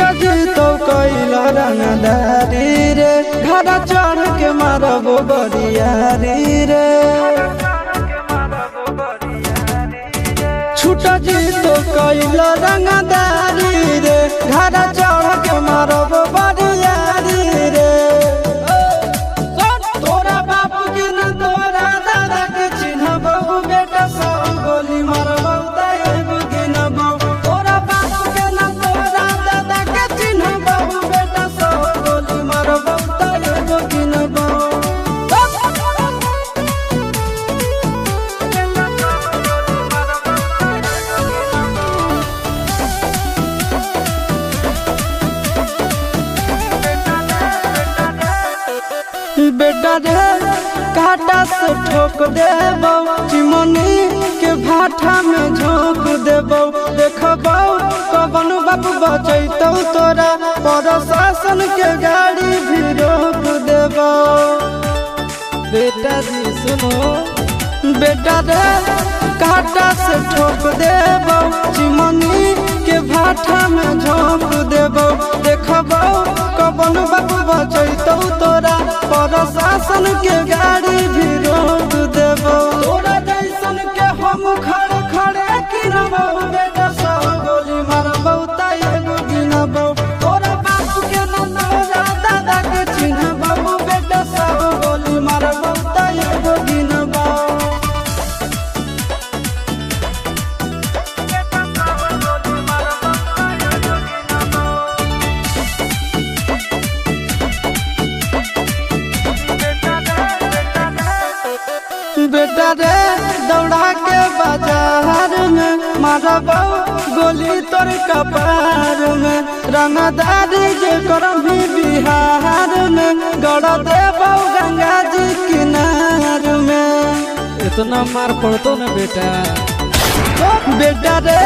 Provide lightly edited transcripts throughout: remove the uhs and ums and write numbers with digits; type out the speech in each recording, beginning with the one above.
छुटा जी तो कैला रंगदारी रे घड़ा चढ़ के मारबो बरियारी रे छुटा जी तो कैला रंगदारी रे घड़ा चढ़ के मारबो बरियारी रे तोरा बापू के न तोरा दादा के चिन्हबो बेटा सब गोली मारबो ताएगो गिनबो तोरा बापू के न तोरा दादा के चिन्हबो बेटा सब गोली मारबो ताएगो गिनबो बेटा रे काटा से ठोक देबो चिमनी के भाटा में झोंक देबो देखबो कवन बाप बचैतौ तोरा प्रशासन के गाड़ी भी रोक देबो बेटा जी सुनो बेटा रे काटा से ठोक देबो चिमनी के भाटा में झोंक देबो देखबो कवन बाप बचैतौ तोरा प्रशासन के गाड़ी भी रोक देबो तोरा जैसन के हम खड़े खड़े गिनबो बेटा सब गोली मारबो ताएगो गिनबो तोरा बाप के न तोरा दादा के चिन्हबो बेटा सब गोली मारबो ताएगो गिनबो बेटा रे दौड़ा के बाजार में मारबो गोली तोर कपार में रंगदारी जे करम भी बिहार में गड़ देबो गंगा जी किनार में इतना मार पड़तो ना बेटा बेटा रे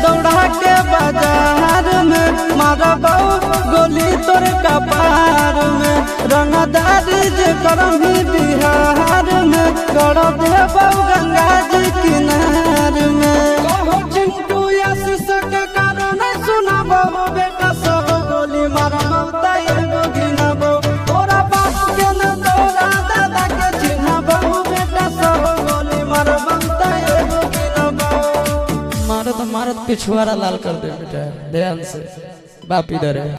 दौड़ा के बाजार में मारबो गोली तोर कपार में रंगदारी जे करम भी बिहार में गड़ देबो गंगा जी किनार में कहो चिंटू आशीष के कारण सुनबो बेटा सब गोली मारबो ताएगो गिनबो तोरा बाप के न तोरा दादा के चिन्हबो बेटा सब गोली मारबो ताएगो गिनबो मारत मारत पिछुआरा लाल कर दे बेटा ध्यान से बाप इधर है।